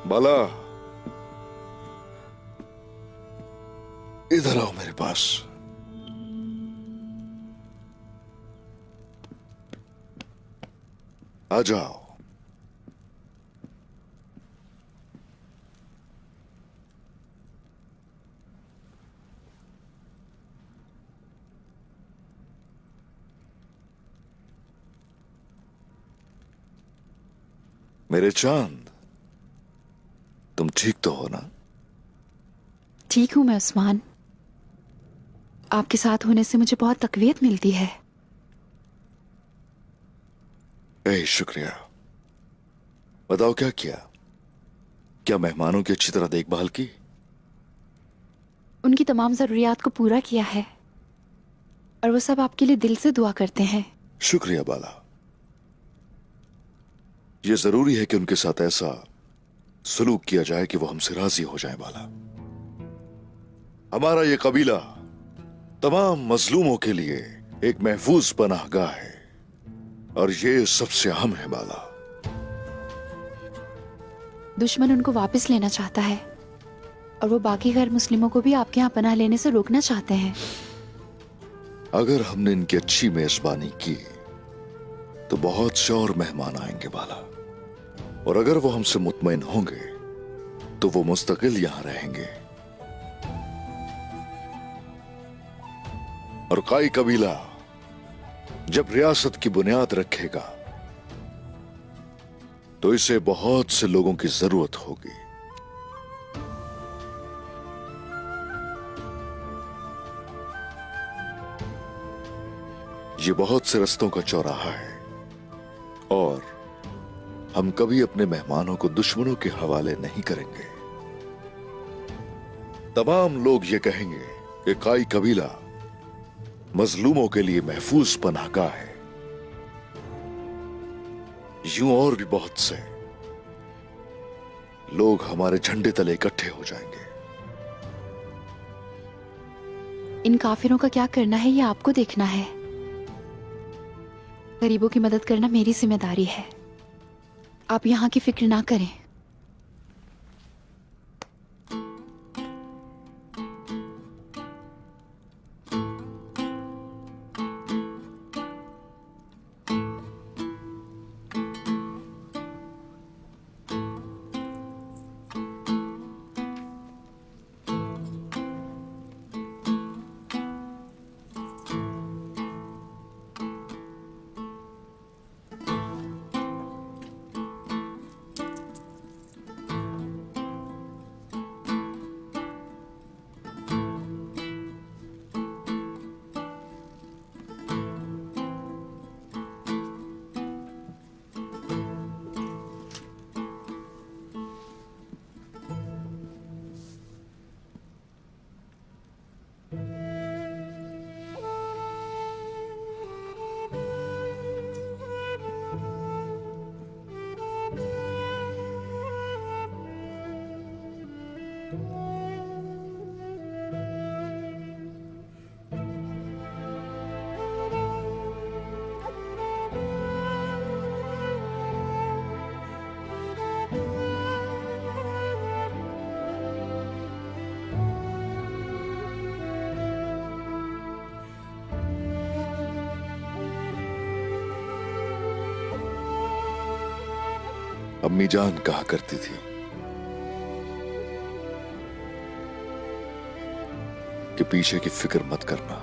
बाला, इधर आओ मेरे पास। आ जाओ। मेरे चांद, तुम ठीक तो हो ना? ठीक हूं मैं उस्मान। आपके साथ होने से मुझे बहुत तकवीयत मिलती है। शुक्रिया। बताओ क्या किया? क्या मेहमानों की अच्छी तरह देखभाल की? उनकी तमाम जरूरियात को पूरा किया है और वो सब आपके लिए दिल से दुआ करते हैं। शुक्रिया बाला। यह जरूरी है कि उनके साथ ऐसा सलूक किया जाए कि वो हमसे राजी हो जाए। बाला, हमारा ये कबीला तमाम मजलूमों के लिए एक महफूज पनाहगाह है और ये सबसे अहम है। बाला, दुश्मन उनको वापस लेना चाहता है और वो बाकी गैर मुस्लिमों को भी आपके यहाँ पनाह लेने से रोकना चाहते हैं। अगर हमने इनकी अच्छी मेजबानी की तो बहुत से और मेहमान आएंगे। बाला, और अगर वो हमसे मुतमईन होंगे तो वो मुस्तकिल यहां रहेंगे। और काई कबीला जब रियासत की बुनियाद रखेगा तो इसे बहुत से लोगों की जरूरत होगी। ये बहुत से रस्तों का चौराहा है और हम कभी अपने मेहमानों को दुश्मनों के हवाले नहीं करेंगे। तमाम लोग ये कहेंगे कि काई कबीला मजलूमों के लिए महफूज पनाहगाह है। यूं और भी बहुत से लोग हमारे झंडे तले इकट्ठे हो जाएंगे। इन काफिरों का क्या करना है ये आपको देखना है। गरीबों की मदद करना मेरी जिम्मेदारी है। आप यहाँ की फिक्र ना करें। अम्मी जान कहा करती थी कि पीछे की फिक्र मत करना,